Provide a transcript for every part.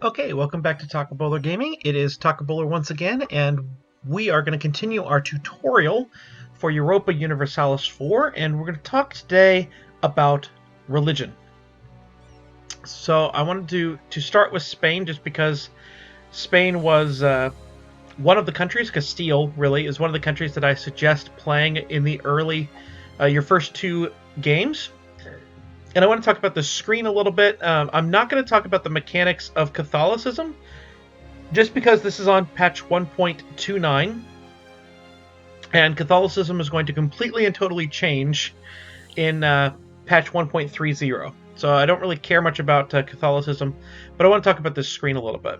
Okay, welcome back to Takabowler Gaming. It is Takabowler once again, and we are going to continue our tutorial for Europa Universalis 4, and we're going to talk today about religion. So I wanted to start with Spain, just because Spain was one of the countries. Castile, really, is one of the countries that I suggest playing in the early, your first two games. And I want to talk about the screen a little bit. I'm not going to talk about the mechanics of Catholicism, just because this is on patch 1.29, and Catholicism is going to completely and totally change in patch 1.30. So I don't really care much about Catholicism, but I want to talk about this screen a little bit.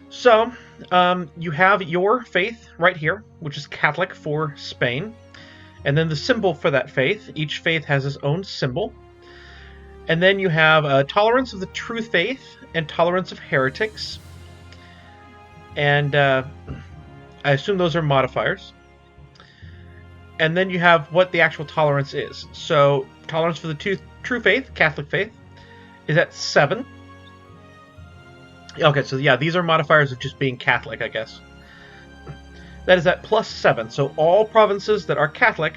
So you have your faith right here, which is Catholic for Spain. And then the symbol for that faith. Each faith has its own symbol. And then you have tolerance of the true faith and tolerance of heretics. And I assume those are modifiers. And then you have what the actual tolerance is. So tolerance for the true faith, Catholic faith, is at 7. Okay, so yeah, these are modifiers of just being Catholic, I guess. That is at +7. So all provinces that are Catholic,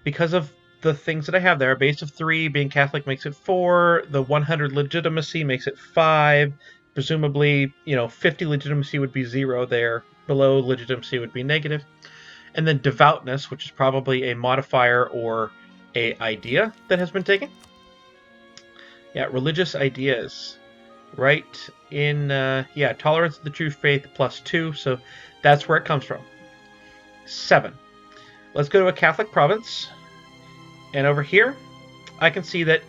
because of the things that I have there, a base of 3, being Catholic makes it 4, the 100 legitimacy makes it 5, presumably, 50 legitimacy would be 0 there, below legitimacy would be negative. And then devoutness, which is probably a modifier or a idea that has been taken. Yeah, religious ideas. Right in, tolerance of the true faith +2, so that's where it comes from. 7. Let's go to a Catholic province. And over here, I can see that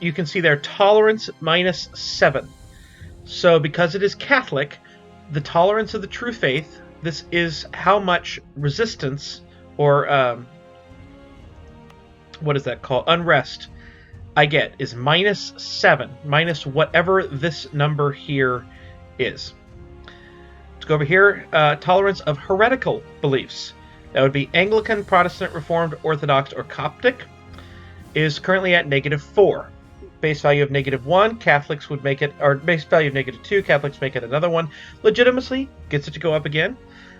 you can see their tolerance -7. So because it is Catholic, the tolerance of the true faith, this is how much resistance or what is that called? Unrest I get is -7, minus whatever this number here is. Let's go over here. Tolerance of heretical beliefs. That would be Anglican, Protestant, Reformed, Orthodox, or Coptic. Is currently at -4. Base value of -1, Catholics would make it, or base value of -2, Catholics make it another one. Legitimacy gets it to go up again.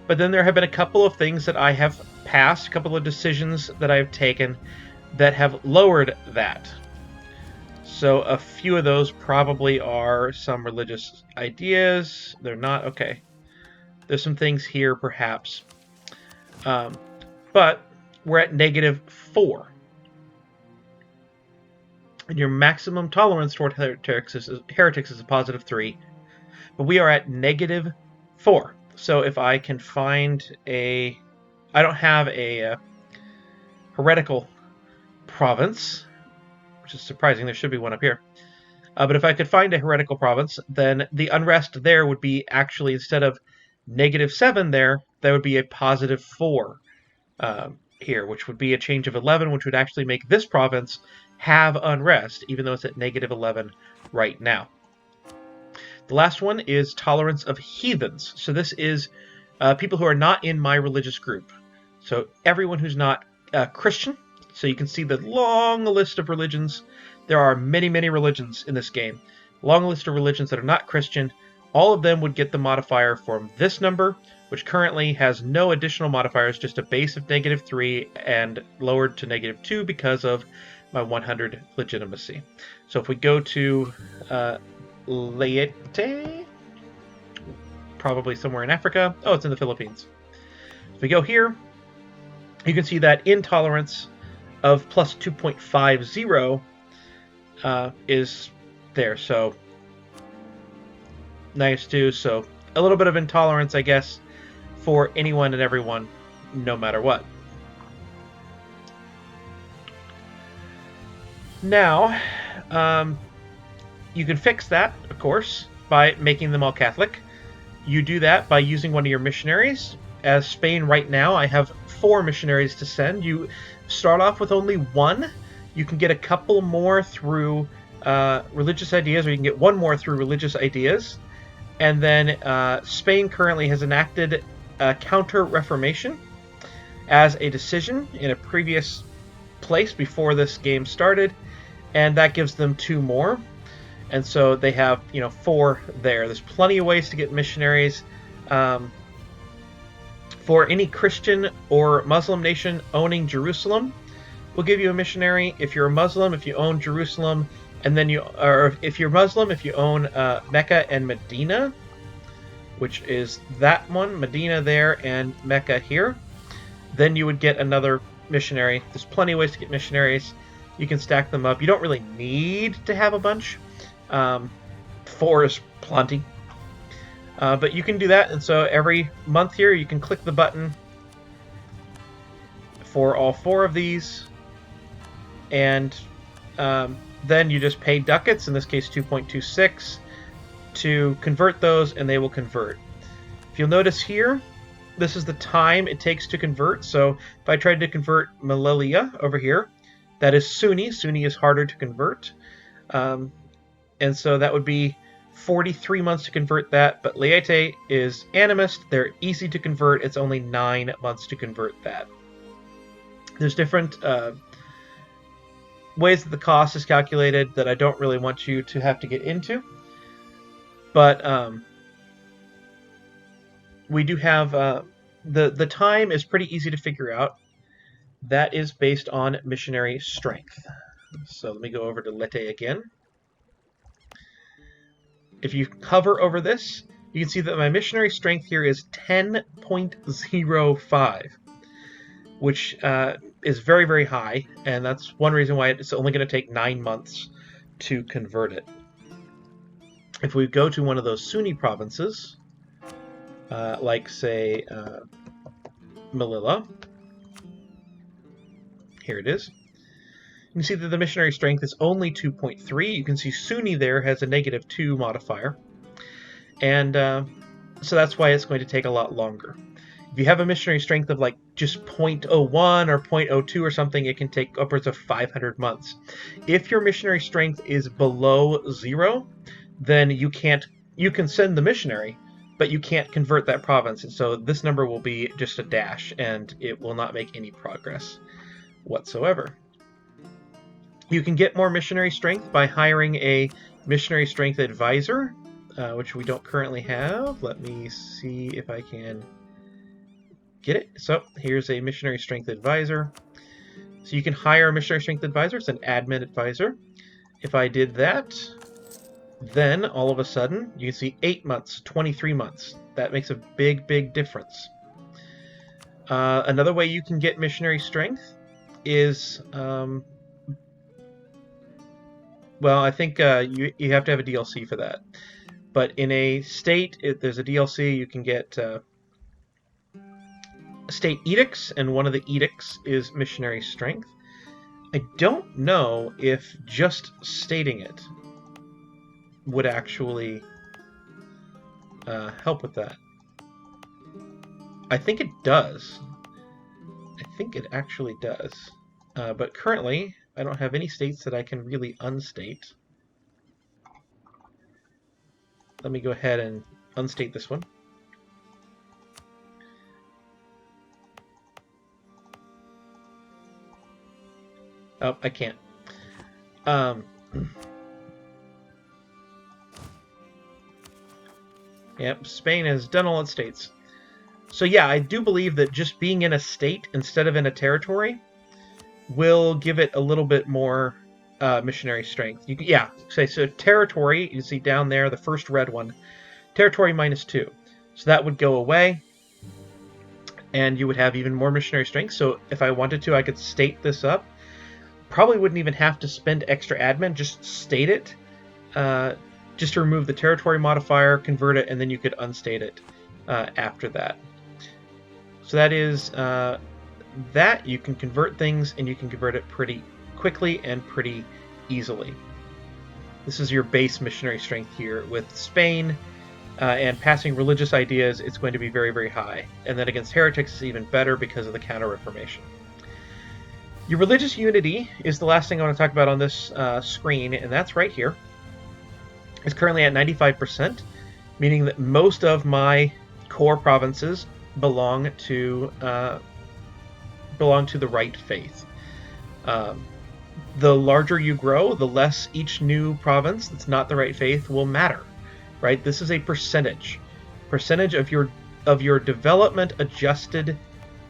But then there have been a couple of things that I have passed, a couple of decisions that I have taken that have lowered that. So a few of those probably are some religious ideas. They're not. Okay. There's some things here, perhaps. But we're at -4. And your maximum tolerance toward heretics is a +3. But we are at -4. So if I can find I don't have a heretical province, which is surprising. There should be one up here. But if I could find a heretical province, then the unrest there would be actually, instead of -7 there would be a +4 here, which would be a change of 11, which would actually make this province have unrest, even though it's at -11 right now. The last one is tolerance of heathens. So this is people who are not in my religious group. So everyone who's not Christian. So you can see the long list of religions. There are many, many religions in this game. Long list of religions that are not Christian. All of them would get the modifier from this number, which currently has no additional modifiers, just a base of -3 and lowered to -2 because of my 100 legitimacy. So if we go to Leyte, probably somewhere in Africa. Oh, it's in the Philippines. If we go here, you can see that intolerance of +2.50 is there. So -2. So a little bit of intolerance, I guess, for anyone and everyone, no matter what. Now, you can fix that, of course, by making them all Catholic. You do that by using one of your missionaries. As Spain right now, I have 4 missionaries to send. You start off with only 1. You can get a couple more through religious ideas, or you can get 1 more through religious ideas. And then Spain currently has enacted counter-reformation as a decision in a previous place before this game started, and that gives them 2 more. And so they have, 4 there. There's plenty of ways to get missionaries. For any Christian or Muslim nation owning Jerusalem, we'll give you a missionary. If you're a Muslim, if you own Jerusalem, and then if you're Muslim, if you own Mecca and Medina, which is that one, Medina there and Mecca here, then you would get another missionary. There's plenty of ways to get missionaries. You can stack them up. You don't really need to have a bunch. 4 is plenty. But you can do that, and so every month here you can click the button for all 4 of these, and then you just pay ducats, in this case 2.26, to convert those, and they will convert. If you'll notice here, this is the time it takes to convert. So if I tried to convert Melilla over here, that is Sunni. Sunni is harder to convert. And so that would be 43 months to convert that. But Laity is animist. They're easy to convert. It's only 9 months to convert that. There's different ways that the cost is calculated that I don't really want you to have to get into. But we do have the time is pretty easy to figure out. That is based on missionary strength. So let me go over to Lete again. If you hover over this, you can see that my missionary strength here is 10.05, which is very, very high, and that's one reason why it's only going to take 9 months to convert it. If we go to one of those Sunni provinces, like, say, Melilla, here it is. You can see that the missionary strength is only 2.3. You can see Sunni there has a -2 modifier. And so that's why it's going to take a lot longer. If you have a missionary strength of like just 0.01 or 0.02 or something, it can take upwards of 500 months. If your missionary strength is below 0, then you can send the missionary, but you can't convert that province. And so this number will be just a dash, and it will not make any progress whatsoever. You can get more missionary strength by hiring a missionary strength advisor, which we don't currently have. Let me see if I can get it. So here's a missionary strength advisor. So you can hire a missionary strength advisor. It's an admin advisor. If I did that, then all of a sudden you can see 8 months, 23 months. That makes a big, big difference. Another way you can get missionary strength is, well, I think you have to have a DLC for that. But in a state, if there's a DLC, you can get state edicts, and one of the edicts is missionary strength. I don't know if just stating it would actually help with that. I think it does. I think it actually does. But currently, I don't have any states that I can really unstate. Let me go ahead and unstate this one. Oh, I can't. Yep, Spain has done all its states. So yeah, I do believe that just being in a state instead of in a territory will give it a little bit more missionary strength. You can, yeah, so territory, you see down there, the first red one, territory -2. So that would go away, and you would have even more missionary strength. So if I wanted to, I could state this up. Probably wouldn't even have to spend extra admin, just state it. Just to remove the territory modifier, convert it, and then you could unstate it after that. So that is that. You can convert things, and you can convert it pretty quickly and pretty easily. This is your base missionary strength here. With Spain and passing religious ideas, it's going to be very, very high. And then against heretics, it's even better because of the Counter-Reformation. Your religious unity is the last thing I want to talk about on this screen, and that's right here. It's currently at 95%, meaning that most of my core provinces belong to the right faith. the larger you grow, the less each new province that's not the right faith will matter, right? This is a percentage of your development adjusted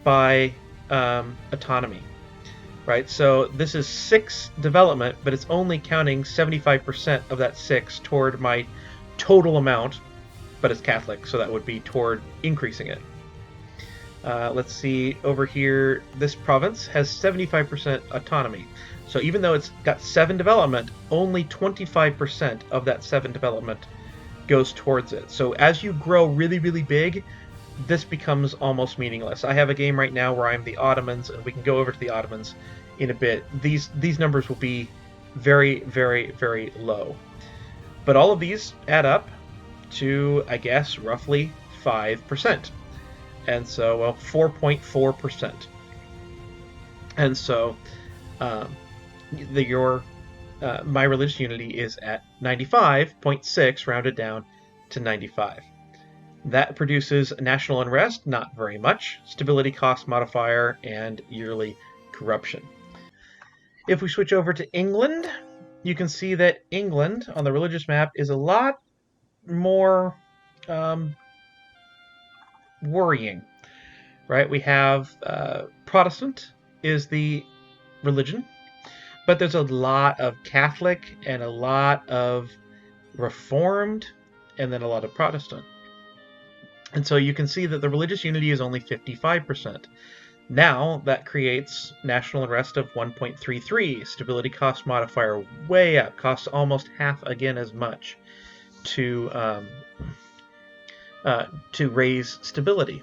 by autonomy, right? So this is 6 development, but it's only counting 75% of that 6 toward my total amount, but it's Catholic, so that would be toward increasing it. Let's see, over here, this province has 75% autonomy. So even though it's got 7 development, only 25% of that 7 development goes towards it. So as you grow really, really big, this becomes almost meaningless. I have a game right now where I'm the Ottomans, and we can go over to the Ottomans in a bit. These numbers will be very, very, very low. But all of these add up to, I guess, roughly 5%. And so, well, 4.4%. And so, my religious unity is at 95.6, rounded down to 95. That produces national unrest, not very much, stability cost modifier, and yearly corruption. If we switch over to England, you can see that England on the religious map is a lot more worrying, right? We have Protestant is the religion, but there's a lot of Catholic and a lot of Reformed and then a lot of Protestant. And so you can see that the religious unity is only 55%. Now that creates national unrest of 1.33, stability cost modifier way up, costs almost half again as much to raise stability,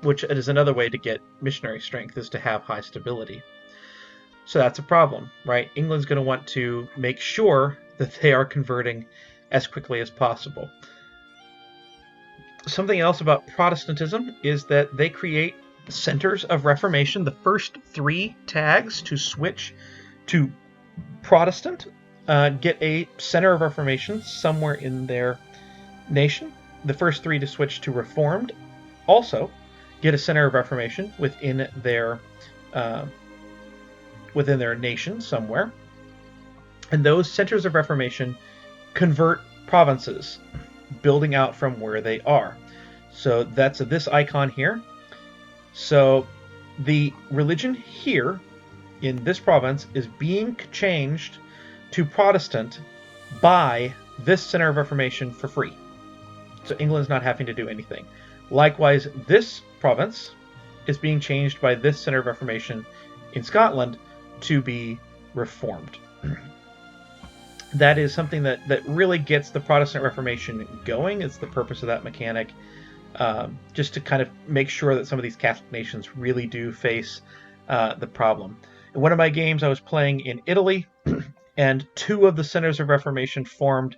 which is another way to get missionary strength, is to have high stability. So that's a problem, right? England's going to want to make sure that they are converting as quickly as possible. Something else about Protestantism is that they create centers of Reformation. The first 3 tags to switch to Protestant get a center of Reformation somewhere in their nation. The first 3 to switch to Reformed also get a center of Reformation within their nation somewhere. And those centers of Reformation convert provinces, building out from where they are. So that's this icon here. So the religion here in this province is being changed to Protestant by this center of Reformation for free. So England's not having to do anything. Likewise, this province is being changed by this center of Reformation in Scotland to be reformed. That is something that really gets the Protestant Reformation going. It's the purpose of that mechanic, just to kind of make sure that some of these Catholic nations really do face the problem. In one of my games, I was playing in Italy, and 2 of the centers of Reformation formed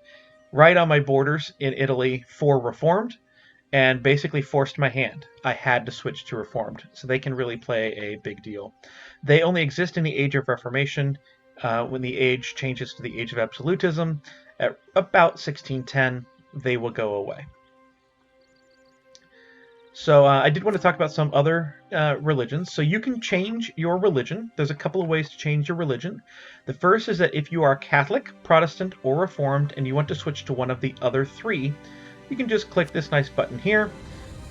right on my borders in Italy for Reformed, and basically forced my hand. I had to switch to Reformed, so they can really play a big deal. They only exist in the Age of Reformation. When the age changes to the Age of Absolutism, at about 1610, they will go away. So I did want to talk about some other religions. So you can change your religion. There's a couple of ways to change your religion. The first is that if you are Catholic, Protestant, or Reformed, and you want to switch to one of the other 3, you can just click this nice button here,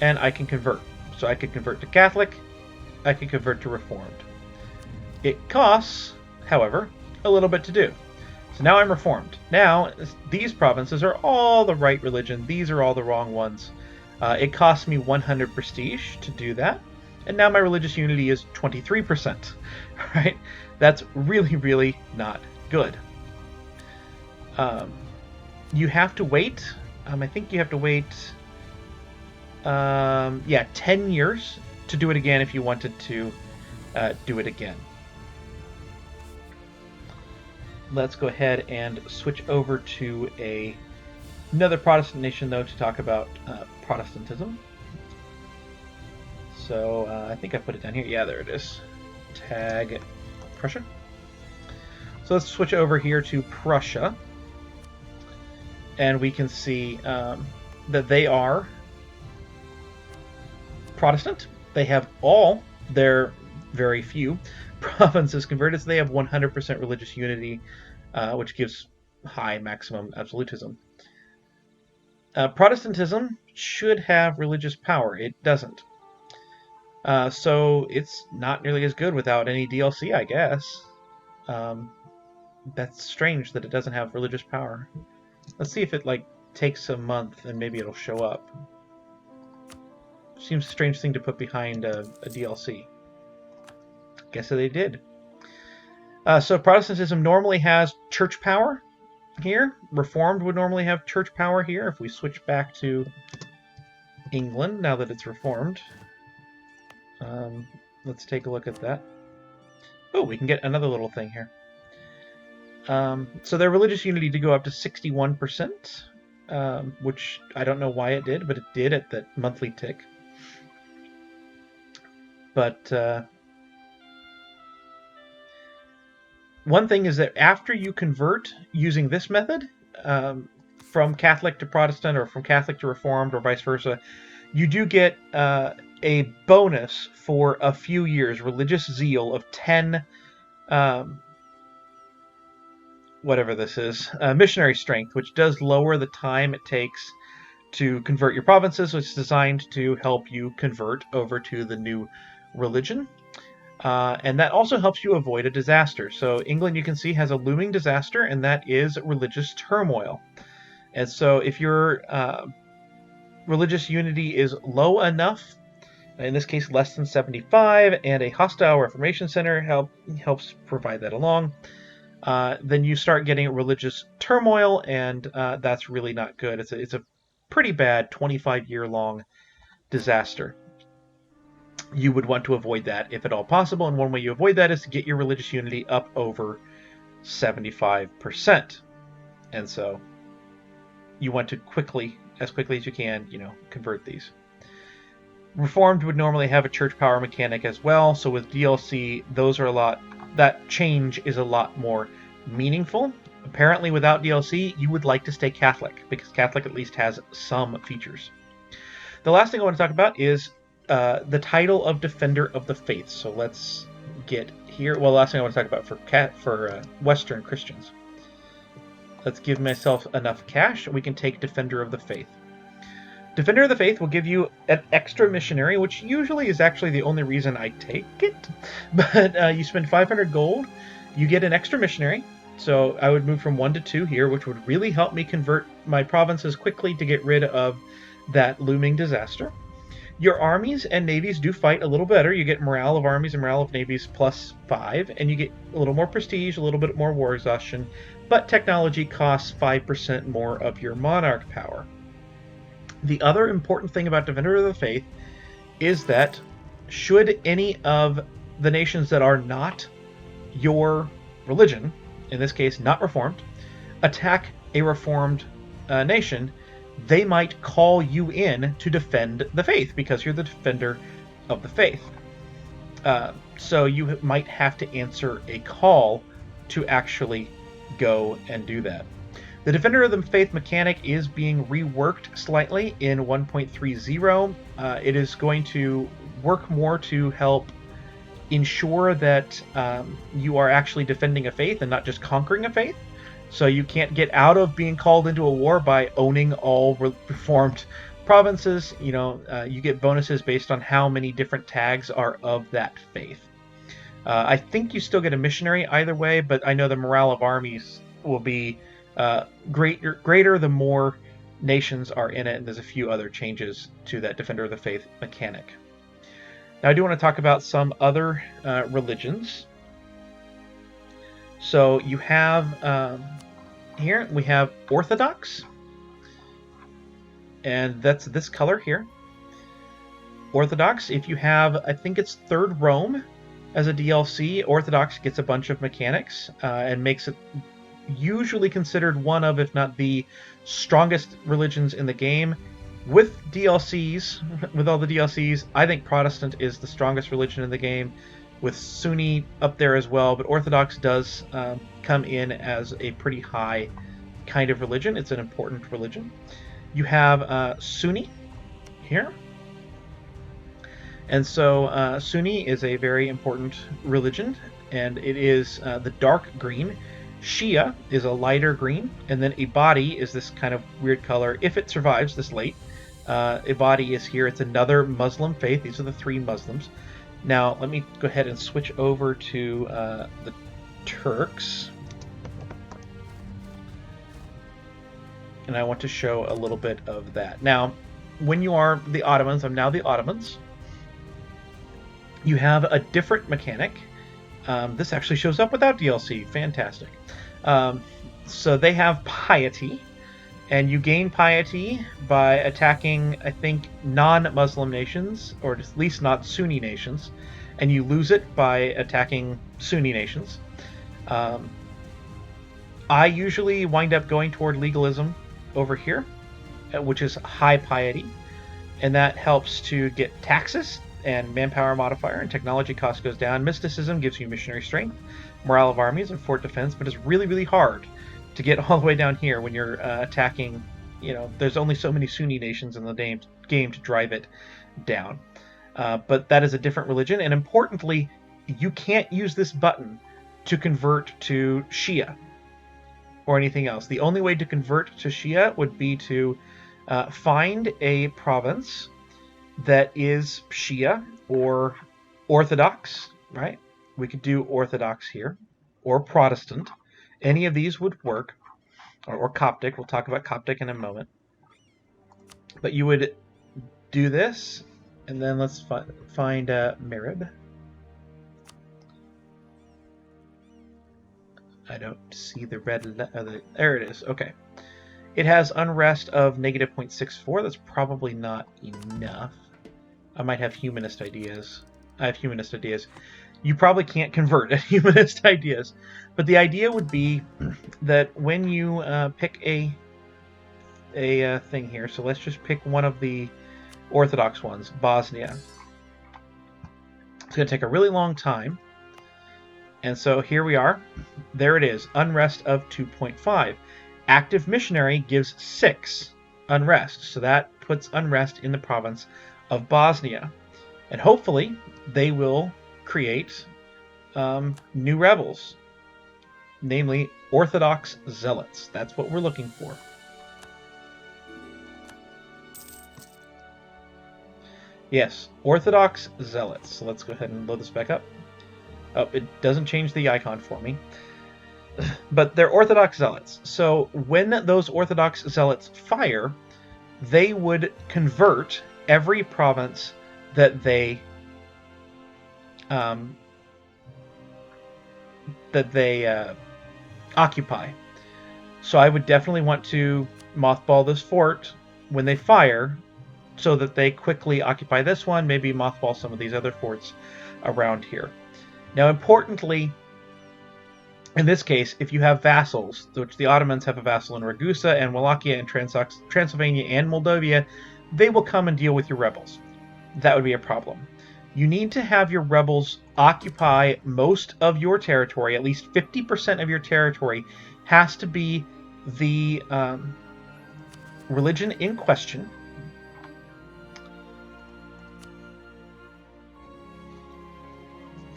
and I can convert. So I could convert to Catholic, I could convert to Reformed. It costs, however, a little bit to do. So now I'm Reformed. Now, these provinces are all the right religion. These are all the wrong ones. It costs me 100 prestige to do that. And now my religious unity is 23%. Right? That's really, really not good. You have to wait. I think you have to wait 10 years to do it again if you wanted to do it again. Let's go ahead and switch over to another Protestant nation, though, to talk about Protestantism. So I think I put it down here. Yeah, there it is. Tag Prussia. So let's switch over here to Prussia. And we can see that they are Protestant. They have all their very few provinces converted, so they have 100% religious unity, which gives high maximum absolutism. Protestantism should have religious power. It doesn't. So it's not nearly as good without any DLC, I guess. That's strange that it doesn't have religious power. Let's see if it takes a month and maybe it'll show up. Seems a strange thing to put behind a DLC. Guess they did. So Protestantism normally has church power here. Reformed would normally have church power here. If we switch back to England now that it's Reformed, let's take a look at that. Oh, we can get another little thing here. So their religious unity did go up to 61%, which I don't know why it did, but it did at the monthly tick. But one thing is that after you convert using this method, from Catholic to Protestant or from Catholic to Reformed or vice versa, you do get a bonus for a few years, religious zeal of 10, whatever this is, missionary strength, which does lower the time it takes to convert your provinces, which is designed to help you convert over to the new religion. And that also helps you avoid a disaster. So England, you can see, has a looming disaster, and that is religious turmoil. And so if your religious unity is low enough, in this case less than 75, and a hostile Reformation center helps provide that along, then you start getting religious turmoil, and that's really not good. It's a pretty bad 25-year-long disaster. You would want to avoid that if at all possible, and one way you avoid that is to get your religious unity up over 75%. And so you want to as quickly as you can, convert these. Reformed would normally have a church power mechanic as well, so with DLC, that change is a lot more meaningful. Apparently, without DLC, you would like to stay Catholic, because Catholic at least has some features. The last thing I want to talk about is the title of Defender of the Faith. So let's get here. Well, the last thing I want to talk about for Western Christians. Let's give myself enough cash. We can take Defender of the Faith. Defender of the Faith will give you an extra missionary, which usually is actually the only reason I take it. But you spend 500 gold, you get an extra missionary. So I would move from 1 to 2 here, which would really help me convert my provinces quickly to get rid of that looming disaster. Your armies and navies do fight a little better. You get morale of armies and morale of navies +5, and you get a little more prestige, a little bit more war exhaustion, but technology costs 5% more of your monarch power. The other important thing about Defender of the Faith is that should any of the nations that are not your religion, in this case not Reformed, attack a Reformed nation, they might call you in to defend the faith because you're the Defender of the Faith. So you might have to answer a call to actually go and do that. The Defender of the Faith mechanic is being reworked slightly in 1.30. It is going to work more to help ensure that you are actually defending a faith and not just conquering a faith. So you can't get out of being called into a war by owning all Reformed provinces. You get bonuses based on how many different tags are of that faith. I think you still get a missionary either way, but I know the morale of armies will be greater the more nations are in it, and there's a few other changes to that Defender of the Faith mechanic. Now I do want to talk about some other religions. So you have here we have Orthodox, and that's this color here. Orthodox, if you have, I think it's Third Rome as a DLC, Orthodox gets a bunch of mechanics and makes it usually considered one of, if not the strongest religions in the game. With DLCs, with all the DLCs, I think Protestant is the strongest religion in the game, with Sunni up there as well, but Orthodox does come in as a pretty high kind of religion. It's an important religion. You have Sunni here. And so Sunni is a very important religion, and it is the dark green. Shia is a lighter green, and then Ibadi is this kind of weird color, if it survives this late. Ibadi is here. It's another Muslim faith. These are the three Muslims. Now, let me go ahead and switch over to the Turks. And I want to show a little bit of that. Now, when you are the Ottomans, I'm now the Ottomans, you have a different mechanic. This actually shows up without DLC. Fantastic. So they have piety, and you gain piety by attacking, I think, non-Muslim nations, or at least not Sunni nations, and you lose it by attacking Sunni nations. I usually wind up going toward legalism over here, which is high piety, and that helps to get taxes and manpower modifier, and technology cost goes down. Mysticism gives you missionary strength, morale of armies, and fort defense, but it's really, really hard to get all the way down here when you're attacking. You know, there's only so many Sunni nations in the game to drive it down. But that is a different religion, and importantly, you can't use this button to convert to Shia or anything else. The only way to convert to Shia would be to find a province that is Shia or Orthodox, right? We could do Orthodox here, or Protestant. Any of these would work, or Coptic. We'll talk about Coptic in a moment. But you would do this, and then let's find Marib. I don't see the red. There it is. Okay. It has unrest of negative 0.64. That's probably not enough. I might have humanist ideas. I have humanist ideas. You probably can't convert at humanist ideas. But the idea would be that when you pick a thing here, so let's just pick one of the Orthodox ones, Bosnia. It's going to take a really long time. And so here we are. There it is. Unrest of 2.5. Active missionary gives 6 unrest. So that puts unrest in the province of Bosnia. And hopefully they will create new rebels. Namely, Orthodox zealots. That's what we're looking for. Yes, Orthodox zealots. So let's go ahead and load this back up. Oh, it doesn't change the icon for me. But they're Orthodox zealots. So when those Orthodox zealots fire, they would convert every province that they occupy. So I would definitely want to mothball this fort when they fire, so that they quickly occupy this one, maybe mothball some of these other forts around here. Now, importantly, in this case, if you have vassals, which the Ottomans have a vassal in Ragusa and Wallachia and Transylvania and Moldavia, they will come and deal with your rebels. That would be a problem. You need to have your rebels occupy most of your territory. At least 50% of your territory has to be the religion in question.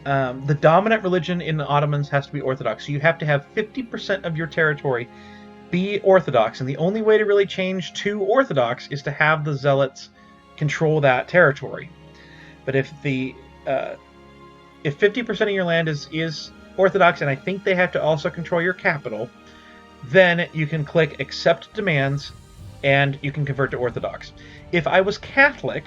The dominant religion in the Ottomans has to be Orthodox. So you have to have 50% of your territory be Orthodox. And the only way to really change to Orthodox is to have the zealots control that territory. But if 50% of your land is Orthodox, and I think they have to also control your capital, then you can click Accept Demands, and you can convert to Orthodox. If I was Catholic,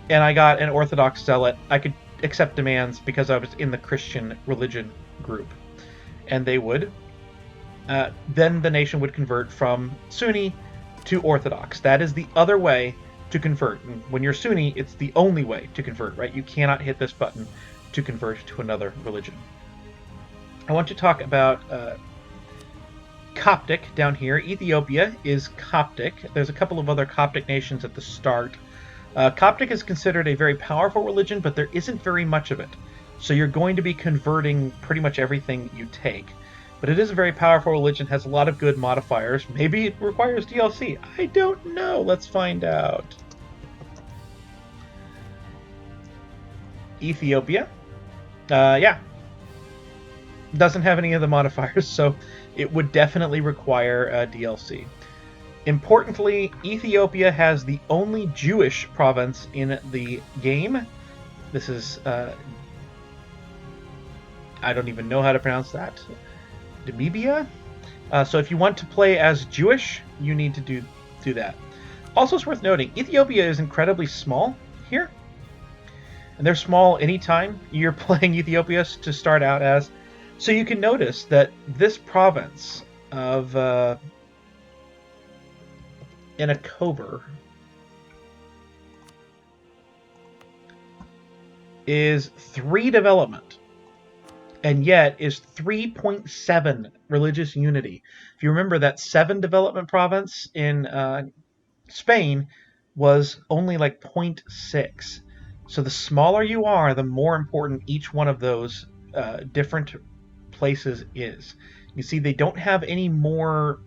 and I got an Orthodox zealot, I could accept demands because I was in the Christian religion group. And they would. Then the nation would convert from Sunni to Orthodox. That is the other way to convert. And when you're Sunni, it's the only way to convert, right? You cannot hit this button to convert to another religion. I want to talk about Coptic down here. Ethiopia is Coptic. There's a couple of other Coptic nations at the start. Coptic is considered a very powerful religion, but there isn't very much of it. So you're going to be converting pretty much everything you take. But it is a very powerful religion, has a lot of good modifiers. Maybe it requires DLC. I don't know. Let's find out. Ethiopia, yeah, doesn't have any of the modifiers, so it would definitely require a DLC. Importantly, Ethiopia has the only Jewish province in the game. This is, I don't even know how to pronounce that. Namibia? So if you want to play as Jewish, you need to do that. Also, it's worth noting, Ethiopia is incredibly small here. And they're small anytime you're playing Ethiopia to start out as. So you can notice that this province of Inakover is 3 development, and yet is 3.7 religious unity. If you remember, that 7 development province in Spain was only like 0.6. So the smaller you are, the more important each one of those different places is. You see, they don't have any more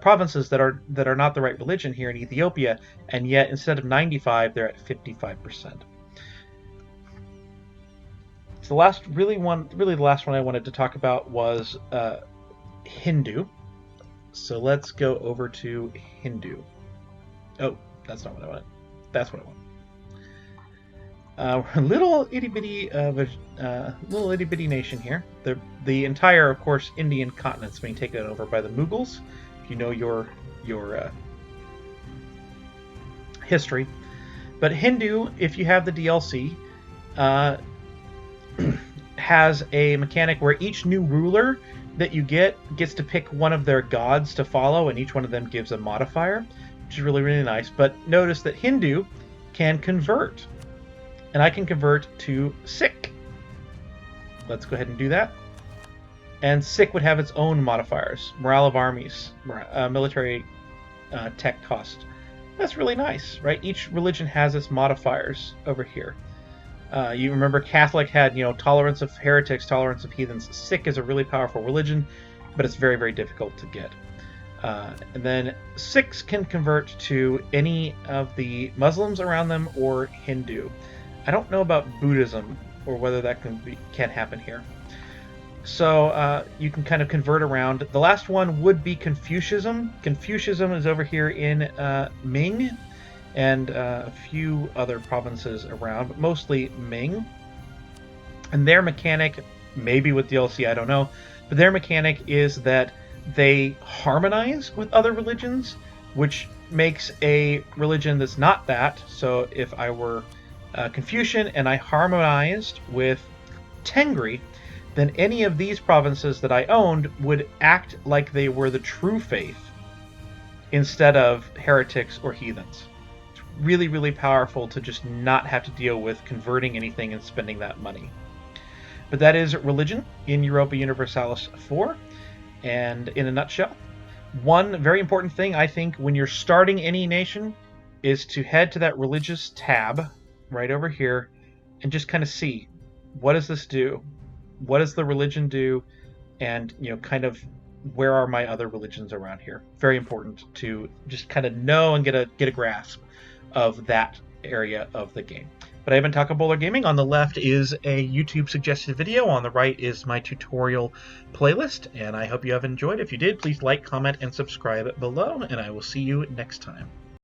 provinces that are not the right religion here in Ethiopia, and yet instead of 95, they're at 55%. So the last the last one I wanted to talk about was Hindu. So let's go over to Hindu. Oh, that's not what I wanted. That's what I want. We're a little itty bitty nation here. The entire, of course, Indian continent's being taken over by the Mughals. If you know your history, but Hindu, if you have the DLC, has a mechanic where each new ruler that you gets to pick one of their gods to follow, and each one of them gives a modifier, which is really, really nice. But notice that Hindu can convert, and I can convert to Sikh. Let's go ahead and do that. And Sikh would have its own modifiers: morale of armies, military tech cost. That's really nice, right? Each religion has its modifiers over here. You remember Catholic had, tolerance of heretics, tolerance of heathens. Sikh is a really powerful religion, but it's very, very difficult to get. And then Sikhs can convert to any of the Muslims around them or Hindu. I don't know about Buddhism or whether that can happen here. So you can kind of convert around. The last one would be Confucianism. Confucianism is over here in Ming and a few other provinces around, but mostly Ming. And their mechanic, maybe with DLC, I don't know, but their mechanic is that they harmonize with other religions, which makes a religion that's not that. So if I were Confucian and I harmonized with Tengri, then any of these provinces that I owned would act like they were the true faith instead of heretics or heathens. It's really, really powerful to just not have to deal with converting anything and spending that money. But that is religion in Europa Universalis 4. And in a nutshell, one very important thing I think when you're starting any nation is to head to that religious tab right over here and just kind of see, what does this do? What does the religion do? And, kind of where are my other religions around here? Very important to just kind of know and get a grasp of that area of the game. But I've been talking Bowler Gaming. On the left is a YouTube suggested video. On the right is my tutorial playlist. And I hope you have enjoyed. If you did, please like, comment, and subscribe below. And I will see you next time.